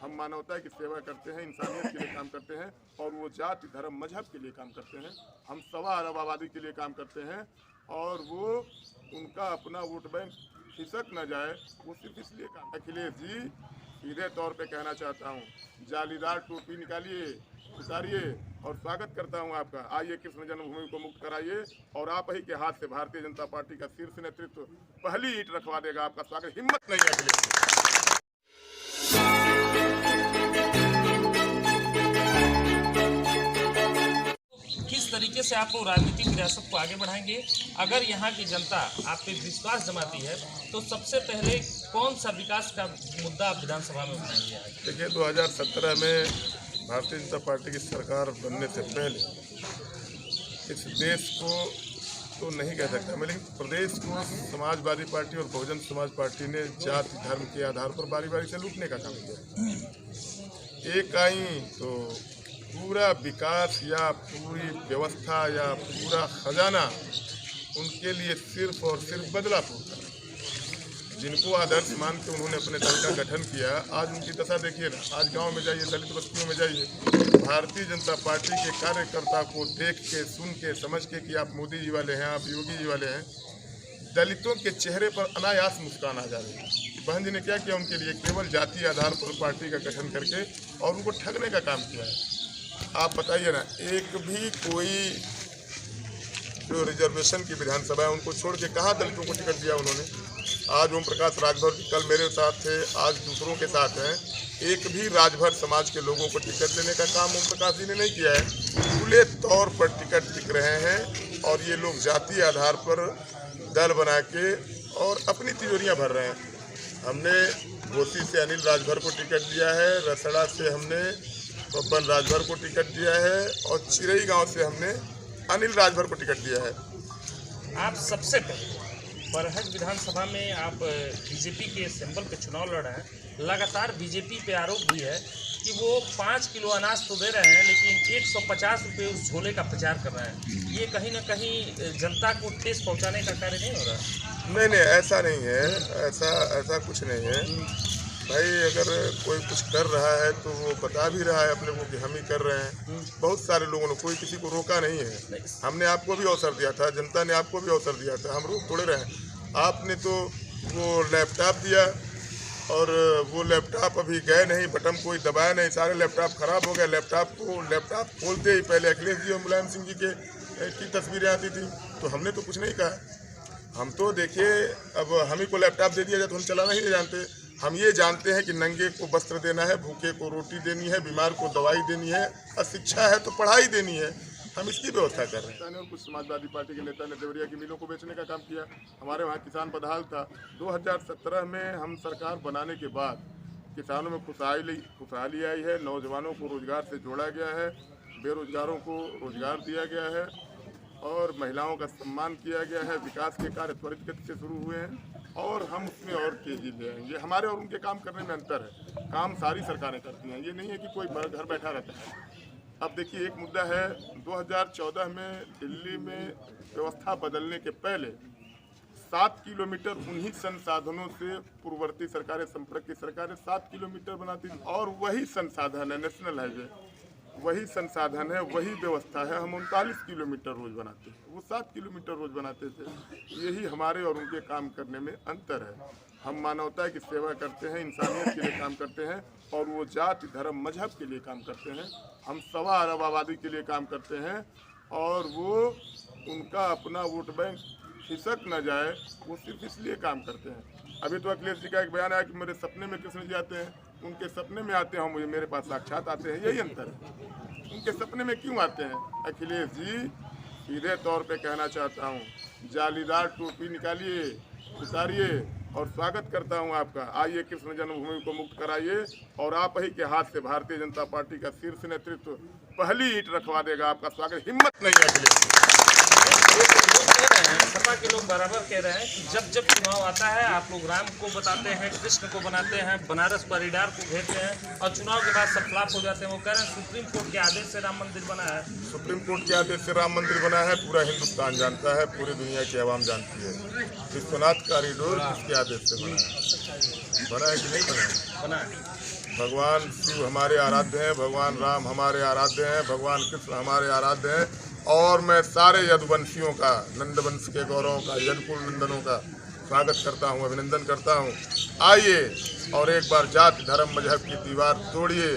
हम मानवता की सेवा करते हैं, इंसानियत के लिए काम करते हैं और वो जाति धर्म मजहब के लिए काम करते हैं। हम 1.25 अरब आबादी के लिए काम करते हैं और वो उनका अपना वोट बैंक खिसक न जाए, वो सिर्फ इसलिए काम। अखिलेश जी, सीधे तौर पे कहना चाहता हूँ, जालीदार टोपी निकालिए, उतारिए और स्वागत करता हूं आपका। आइए कृष्ण जन्मभूमि को मुक्त कराइए और आप ही के हाथ से भारतीय जनता पार्टी का शीर्ष नेतृत्व पहली ईंट रखवा देगा। आपका स्वागत। हिम्मत नहीं है अखिलेश। किस तरीके से आप राजनीतिक विरासत को आगे बढ़ाएंगे? अगर यहाँ की जनता आप पे विश्वास जमाती है तो सबसे पहले कौन सा विकास का मुद्दा आप विधानसभा में उठाएंगे? देखिए, 2017 में भारतीय जनता पार्टी की सरकार बनने से पहले इस देश को तो नहीं कह सकता मैं, लेकिन प्रदेश को समाजवादी पार्टी और बहुजन समाज पार्टी ने जाति धर्म के आधार पर बारी बारी से लूटने का काम किया। एक आई तो पूरा विकास या पूरी व्यवस्था या पूरा खजाना उनके लिए सिर्फ और सिर्फ बदलापुर का। जिनको आदर्श मान के उन्होंने अपने दल का गठन किया, आज उनकी दशा देखिए ना। आज गांव में जाइए, दलित बस्तियों में जाइए, भारतीय जनता पार्टी के कार्यकर्ता को देख के, सुन के, समझ के कि आप मोदी जी वाले हैं, आप योगी जी वाले हैं, दलितों के चेहरे पर अनायास मुस्कान आ जा रही है। बहन जी ने क्या किया उनके लिए? केवल जातीय आधार पर पार्टी का गठन करके और उनको ठगने का काम किया है। आप बताइए ना, एक भी कोई जो रिजर्वेशन की विधानसभा है उनको छोड़ के कहाँ दलितों को टिकट दिया उन्होंने? आज ओम प्रकाश राजभर कल मेरे साथ थे, आज दूसरों के साथ हैं। एक भी राजभर समाज के लोगों को टिकट देने का काम ओम प्रकाश जी ने नहीं किया है। खुले तौर पर टिकट टिक रहे हैं और ये लोग जातीय आधार पर दल बना के और अपनी तिजोरियां भर रहे हैं। हमने घोसी से अनिल राजभर को टिकट दिया है, रसड़ा से हमने बब्बन राजभर को टिकट दिया है और चिरई गांव से हमने अनिल राजभर को टिकट दिया है। आप सबसे पहले बरहट विधानसभा में आप बीजेपी के सिंबल पे चुनाव लड़ रहे हैं। लगातार बीजेपी पे आरोप भी है कि वो 5 किलो अनाज तो दे रहे हैं लेकिन 150 रुपये उस झोले का प्रचार कर रहे हैं। ये कहीं ना कहीं जनता को ठेस पहुंचाने का कार्य नहीं हो रहा? नहीं, ऐसा नहीं है, ऐसा कुछ नहीं है भाई। अगर कोई कुछ कर रहा है तो वो बता भी रहा है अपने को कि हम ही कर रहे हैं। बहुत सारे लोगों ने, कोई किसी को रोका नहीं है। हमने आपको भी अवसर दिया था, जनता ने आपको भी अवसर दिया था, हम रोक थोड़े रहे। आपने तो वो लैपटॉप दिया और वो लैपटॉप अभी गए नहीं, बटन कोई दबाया नहीं, सारे लैपटॉप खराब हो गए। लैपटॉप खोलते ही पहले अखिलेश जी और मुलायम सिंह जी की तस्वीरें आती थी, तो हमने तो कुछ नहीं कहा। हम तो देखिए, अब हम ही को लैपटॉप दे दिया जाए तो हम चलाना ही नहीं जानते। हम ये जानते हैं कि नंगे को वस्त्र देना है, भूखे को रोटी देनी है, बीमार को दवाई देनी है, अशिक्षा है तो पढ़ाई देनी है। हम इसकी व्यवस्था कर रहे हैं। और कुछ समाजवादी पार्टी के नेता ने देवरिया की मिलों को बेचने का काम किया। हमारे वहाँ किसान बदहाल था। 2017 में हम सरकार बनाने के बाद किसानों में खुशहाली आई है, नौजवानों को रोजगार से जोड़ा गया है, बेरोजगारों को रोजगार दिया गया है और महिलाओं का सम्मान किया गया है। विकास के कार्य त्वरित गति से शुरू हुए हैं और हम उसमें और तेजी ले आएंगे। हमारे और उनके काम करने में अंतर है। काम सारी सरकारें करती हैं, ये नहीं है कि कोई घर बैठा रहता है। अब देखिए, एक मुद्दा है, 2014 में दिल्ली में व्यवस्था बदलने के पहले 7 किलोमीटर उन्हीं संसाधनों से पूर्ववर्ती सरकारें, संपर्क की सरकारें 7 किलोमीटर बनाती थी और वही संसाधन है नेशनल हाईवे, वही संसाधन है, वही व्यवस्था है। हम 39 किलोमीटर रोज बनाते हैं, वो 7 किलोमीटर रोज बनाते थे। यही हमारे और उनके काम करने में अंतर है। हम मानवता की सेवा करते हैं, इंसानियत के लिए काम करते हैं और वो जाति धर्म मजहब के लिए काम करते हैं। हम 1.25 अरब आबादी के लिए काम करते हैं और वो उनका अपना वोट बैंक खिसक न जाए, वो सिर्फ इसलिए काम करते हैं। अभी तो अखिलेश जी का एक बयान आया कि मेरे सपने में कृष्ण जी आते हैं। उनके सपने में आते हैं, मुझे मेरे पास साक्षात आते हैं, यही अंतर है। उनके सपने में क्यों आते हैं? अखिलेश जी, सीधे तौर पे कहना चाहता हूँ, जालीदार टोपी निकालिए, उतारिए और स्वागत करता हूँ आपका। आइए कृष्ण जन्मभूमि को मुक्त कराइए और आप ही के हाथ से भारतीय जनता पार्टी का शीर्ष नेतृत्व पहली ईंट रखवा देगा। आपका स्वागत। हिम्मत नहीं है अखिलेश। सपा के लोग बराबर कह रहे हैं कि जब जब चुनाव आता है आप लोग राम को बताते हैं, कृष्ण को बनाते हैं, बनारस कॉरिडोर को घेरते हैं और चुनाव के बाद सब फ्लॉप हो जाते हैं। वो कह रहे हैं सुप्रीम कोर्ट के आदेश से राम मंदिर बना है। सुप्रीम कोर्ट के आदेश से राम मंदिर बना है, पूरा हिंदुस्तान जानता है, पूरी दुनिया की आवाम जानती है। विश्वनाथ कॉरिडोर किसके आदेश से बना है कि नहीं बना है? बना है। भगवान शिव हमारे आराध्य हैं, भगवान राम हमारे आराध्य हैं, भगवान कृष्ण हमारे आराध्य हैं। और मैं सारे यदुवंशियों का, नंदवंश के गौरवों का, यदुकुल नंदनों का स्वागत करता हूँ, अभिनंदन करता हूँ। आइए और एक बार जाति धर्म मजहब की दीवार तोड़िए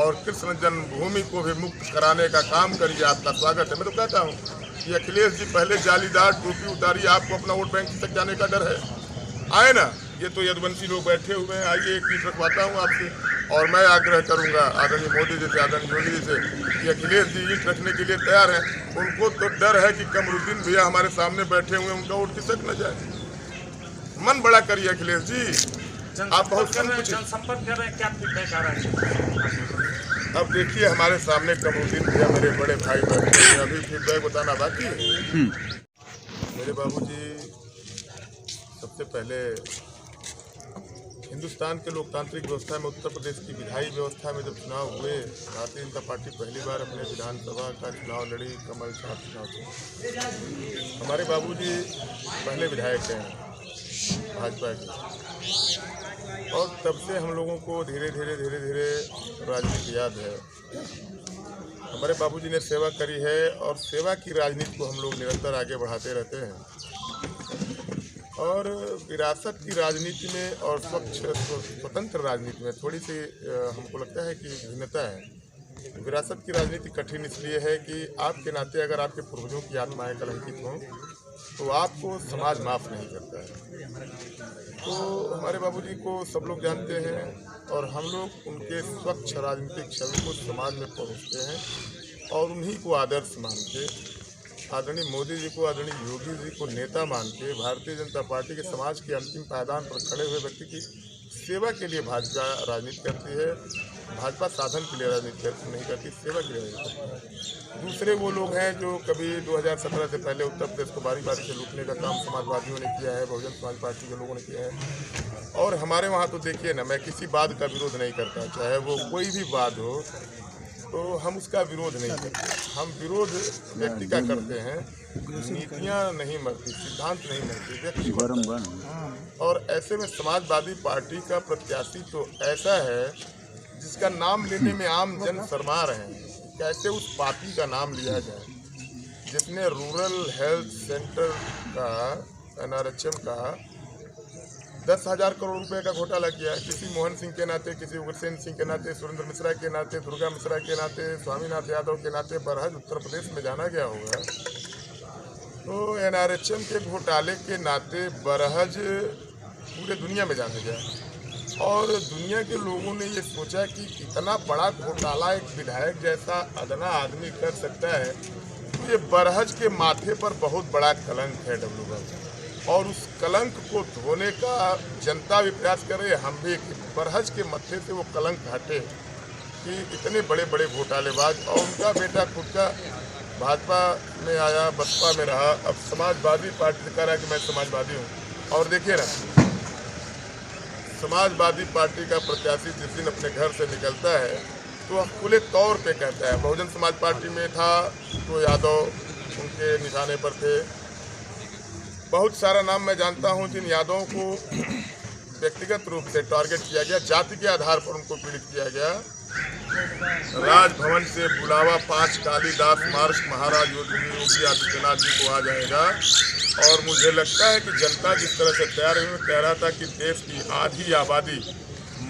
और कृष्ण जन्मभूमि को भी मुक्त कराने का काम करिए। आपका स्वागत है। मैं तो कहता हूँ कि अखिलेश जी पहले जालीदार टोपी उतारिए, आपको अपना वोट बैंक तक जाने का डर है। आए ना, ये तो यदुवंशी लोग बैठे हुए हैं। आइए एक चीज रखवाता हूँ आपसे, और मैं आग्रह करूंगा आदरणीय मोदी जी से, आदरणीय योगी जी से कि अखिलेश जी ईंट रखने के लिए तैयार हैं। उनको तो डर है कि कमरुद्दीन भैया हमारे सामने बैठे हुए हैं, उनका वोट खिसक न जाए। मन बड़ा करिए अखिलेश जी, आप बहुत जनसंपर्क कर रहे हैं, क्या फीडबैक आ रहा है? अब देखिए हमारे सामने कमरुद्दीन भैया मेरे बड़े भाई बैठे हैं, अभी फीडबैक बताना बाकी है। मेरे बाबूजी, सबसे पहले हिंदुस्तान के लोकतांत्रिक व्यवस्था में उत्तर प्रदेश की विधायी व्यवस्था में जब चुनाव हुए, भारतीय जनता पार्टी पहली बार अपने विधानसभा का चुनाव लड़ी, कमल छाप चुनाव थे। हमारे बाबूजी पहले विधायक हैं भाजपा के, और तब से हम लोगों को धीरे धीरे राजनीति याद है। हमारे बाबूजी ने सेवा करी है और सेवा की राजनीति को हम लोग निरंतर आगे बढ़ाते रहते हैं। और विरासत की राजनीति में और स्वतंत्र राजनीति में थोड़ी सी हमको लगता है कि भिन्नता है। विरासत की राजनीति कठिन इसलिए है कि आपके नाते अगर आपके पूर्वजों की आत्माएं कलंकित हों तो आपको समाज माफ़ नहीं करता है। तो हमारे बाबूजी को सब लोग जानते हैं और हम लोग उनके स्वच्छ राजनीतिक छवि को समाज में परोसते हैं और उन्हीं को आदर्श मान के, आदरणीय मोदी जी को, आदरणीय योगी जी को नेता मान के, भारतीय जनता पार्टी के समाज के अंतिम पायदान पर खड़े हुए व्यक्ति की सेवा के लिए भाजपा राजनीति करती है। भाजपा साधन के लिए राजनीति नहीं करती, सेवा के लिए राजनीति करती है। दूसरे वो लोग हैं जो कभी 2017 से पहले उत्तर प्रदेश को बारी बारी से लूटने का काम समाजवादियों ने किया है, बहुजन समाज पार्टी के लोगों ने किया है। और हमारे वहाँ तो देखिए ना, मैं किसी बात का विरोध नहीं करता, चाहे वो कोई भी बात हो, तो हम उसका विरोध नहीं करते। हम विरोध व्यक्ति का करते हैं, नीतियाँ नहीं मरती, सिद्धांत नहीं मरती, व्यक्ति। और ऐसे में समाजवादी पार्टी का प्रत्याशी तो ऐसा है जिसका नाम लेने में आम जन शर्मा रहे हैं। कैसे उस पार्टी का नाम लिया जाए जिसने रूरल हेल्थ सेंटर का, NRHM का 10,000 करोड़ रुपए का घोटाला किया। किसी मोहन सिंह के नाते, किसी उग्रसेन सिंह के नाते, सुरेंद्र मिश्रा के नाते, दुर्गा मिश्रा के नाते, स्वामीनाथ यादव के नाते बरहज उत्तर प्रदेश में जाना गया होगा। तो NRHM के घोटाले के नाते बरहज पूरे दुनिया में जाना गया और दुनिया के लोगों ने ये सोचा कि इतना बड़ा घोटाला एक विधायक जैसा अदना आदमी कर सकता है, तो ये बरहज के माथे पर बहुत बड़ा कलंक है डब्ल्यू। और उस कलंक को धोने का जनता भी प्रयास कर रही है, हम भी, कि बरहज के मत्थे से वो कलंक हटे कि इतने बड़े बड़े घोटालेबाज। और उनका बेटा खुद का भाजपा में आया, बसपा में रहा, अब समाजवादी पार्टी से कह रहा है कि मैं समाजवादी हूँ। और देखिए ना, समाजवादी पार्टी का प्रत्याशी जिस दिन अपने घर से निकलता है तो वह खुले तौर पे कहता है, बहुजन समाज पार्टी में था तो यादव उनके निशाने पर थे। बहुत सारा नाम मैं जानता हूं जिन यादवों को व्यक्तिगत रूप से टारगेट किया गया, जाति के आधार पर उनको पीड़ित किया गया। राजभवन से बुलावा 5 कालीदास मार्च महाराज योगी आदित्यनाथ जी को आ जाएगा। और मुझे लगता है कि जनता जिस तरह से तैयार हुई, कह रहा था कि देश की आधी आबादी,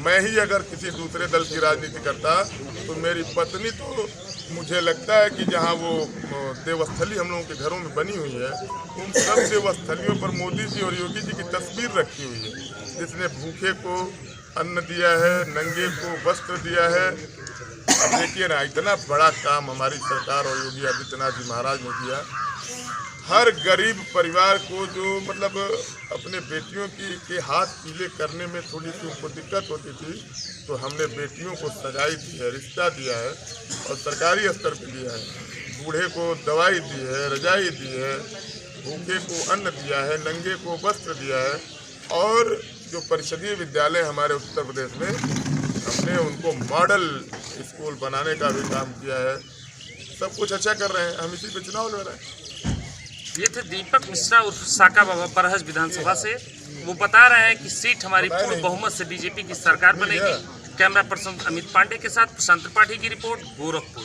मैं ही अगर किसी दूसरे दल की राजनीति करता तो मेरी पत्नी, तो मुझे लगता है कि जहां वो देवस्थली हम लोगों के घरों में बनी हुई है, उन सब देवस्थलियों पर मोदी जी और योगी जी की तस्वीर रखी हुई है, जिसने भूखे को अन्न दिया है, नंगे को वस्त्र दिया है। अब देखिए ना, इतना बड़ा काम हमारी सरकार और योगी आदित्यनाथ जी महाराज ने किया। हर गरीब परिवार को जो मतलब अपने बेटियों के हाथ पीले करने में थोड़ी सी उनको दिक्कत होती थी, तो हमने बेटियों को सगाई दी है, रिश्ता दिया है और सरकारी स्तर पर दिया है। बूढ़े को दवाई दी है, रजाई दी है, भूखे को अन्न दिया है, नंगे को वस्त्र दिया है। और जो परिषदीय विद्यालय हमारे उत्तर प्रदेश में, हमने उनको मॉडल स्कूल बनाने का भी काम किया है। सब कुछ अच्छा कर रहे हैं, हम इसी पे चुनाव लड़ रहे हैं। ये थे दीपक मिश्रा उर्फ साका बाबा बरहज विधानसभा से। वो बता रहे हैं कि सीट हमारी पूर्ण बहुमत से बीजेपी की सरकार बनेगी कैमरा पर्सन अमित पांडे के साथ प्रशांत त्रिपाठी की रिपोर्ट, गोरखपुर।